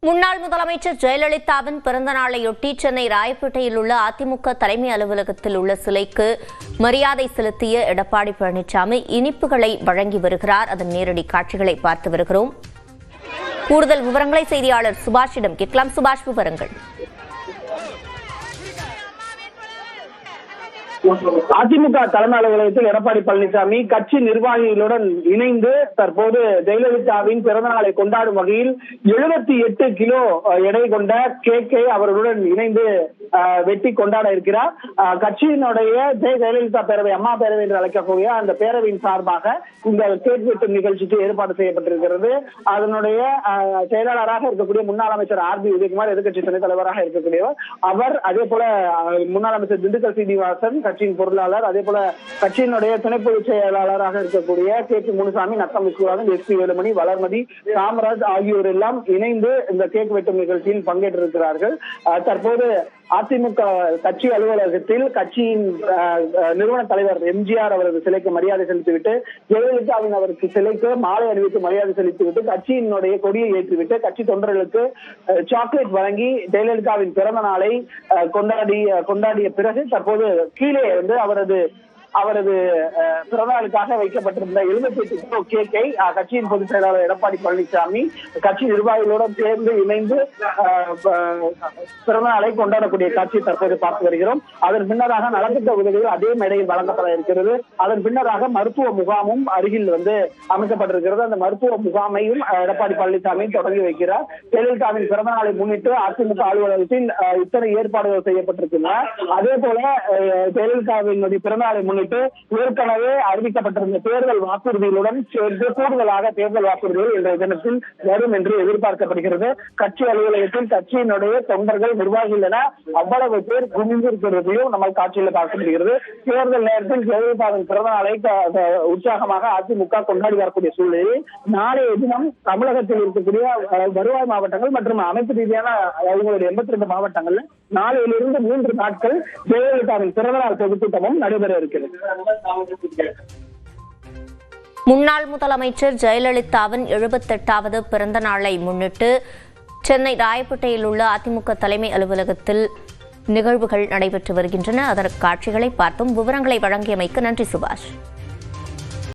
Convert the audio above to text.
முன்னாள் முதலமைச்சர் ஜெயலலிதாவின் பிறந்த நாளையொட்டி சென்னை ராயப்பேட்டையில் உள்ள அதிமுக தலைமை அலுவலகத்தில் உள்ள சிலைக்கு மரியாதை செலுத்திய எடப்பாடி பழனிசாமி இனிப்புகளை வழங்கி வருகிறார். அதன் நேரடி காட்சிகளை பார்த்து வருகிறோம். கூடுதல் விவரங்களை செய்தியாளர் சுபாஷிடம் கேட்கலாம். சுபாஷ், விவரங்கள். அதிமுக தலைமை அலுவலகத்தில் எடப்பாடி பழனிசாமி கட்சி நிர்வாகிகளுடன் இணைந்து தற்போது ஜெயலலிதாவின் பிறந்த நாளை கொண்டாடும் வகையில் 78 கிலோ எடை கொண்ட கேக்கை அவர்களுடன் இணைந்து வெட்டி கொண்டாட இருக்கிறார். கட்சியினுடைய ஜெயலலிதா பேரவை, அம்மா பேரவை என்று அழைக்கக்கூடிய அந்த பேரவையின் சார்பாக இந்த கேக் வெட்டும் நிகழ்ச்சிக்கு ஏற்பாடு செய்யப்பட்டிருக்கிறது. அதனுடைய செயலாளராக இருக்கக்கூடிய முன்னாள் அமைச்சர் ஆர்.பி. உதயகுமார், எதிர்கட்சி துணைத் தலைவராக இருக்கக்கூடியவர் அவர், அதே போல முன்னாள் அமைச்சர் திண்டுக்கல் சீனிவாசன் கட்சியின் பொருளாளர், அதே போல கட்சியினுடைய துணை பொதுச் செயலாளராக இருக்கக்கூடிய கே.பி. முனுசாமி, நத்தம் விஸ்வநாதன், எஸ்.பி. வேலுமணி, வளர்மதி, காமராஜ் ஆகியோர் எல்லாம் இணைந்து இந்த கேக் வெட்டும் நிகழ்ச்சியில் பங்கேற்றிருக்கிறார்கள். தற்போது அதிமுக கட்சி அலுவலகத்தில் கட்சியின் நிறுவன தலைவர் எம்ஜிஆர் அவரது சிலைக்கு மரியாதை செலுத்திவிட்டு, ஜெயலலிதாவின் அவருக்கு சிலைக்கு மாலை அணிவித்து மரியாதை செலுத்திவிட்டு, கட்சியினுடைய கொடியை ஏற்றிவிட்டு கட்சி தொண்டர்களுக்கு சாக்லேட் வழங்கி ஜெயலலிதாவின் பிறந்த நாளை கொண்டாடிய பிறகு தற்போது கீழே வந்து அவரது பிறந்தநாளுக்காக வைக்கப்பட்டிருந்த 78 கிலோ கேக்கை கட்சியின் பொதுச் செயலாளர் எடப்பாடி பழனிசாமி கட்சி நிர்வாகிகளுடன் சேர்ந்து இணைந்து பிறந்தநாளை கொண்டாடக்கூடிய காட்சியை தற்போது பார்த்து வருகிறோம். அதன் பின்னராக நலத்திட்ட உதவிகள் அதே மேடையில் வழங்கப்பட இருக்கிறது. அதன் பின்னராக மருத்துவ முகாமும் அருகில் வந்து அமைக்கப்பட்டிருக்கிறது. அந்த மருத்துவ முகாமையும் எடப்பாடி பழனிசாமி தொடங்கி வைக்கிறார். ஜெயலலிதாவின் பிறந்த நாளை முன்னிட்டு அதிமுக அலுவலகத்தில் இத்தனை ஏற்பாடுகள் செய்யப்பட்டிருக்கின்றன. அதே போல ஜெயலலிதாவினுடைய பிறந்த நாளை முன்னிட்டு ஏற்கனவே அறிவிக்கப்பட்டிருந்த தேர்தல் வாக்குறுதிகளுடன் சேர்ந்து கூடுதலாக தேர்தல் வாக்குறுதிகள் இன்றைய தினத்தில் வரும் என்று எதிர்பார்க்கப்படுகிறது. கட்சி அலுவலகத்தில் கட்சியினுடைய தொண்டர்கள், நிர்வாகிகள் என அவ்வளவு பேர் குவிந்திருக்கிறதையும் நம்ம காட்சியில் பார்க்க முடிகிறது. தேர்தல் நேரத்தில் ஜெயலலிதாவின் பிறந்த நாளை உற்சாகமாக அதிமுக கொண்டாடி வரக்கூடிய சூழ்நிலையில் நாளைய தினம் தமிழகத்தில் இருக்கக்கூடிய வருவாய் மாவட்டங்கள் மற்றும் அமைப்பு ரீதியான அவங்களுடைய 82 மாவட்டங்கள்ல நாளையிலிருந்து 3 நாட்கள் ஜெயலலிதாவின் பிறந்தநாள் பொதுக்கூட்டமும் நடைபெற இருக்கிறது. முன்னாள் முதலமைச்சர் ஜெயலலிதாவின் 78வது பிறந்த நாளை முன்னிட்டு சென்னை ராயப்பேட்டையில் உள்ள அதிமுக தலைமை அலுவலகத்தில் நிகழ்வுகள் நடைபெற்று வருகின்றன. அதற்கு காட்சிகளை பார்த்தும் விவரங்களை வழங்கியமைக்கு நன்றி சுபாஷ்.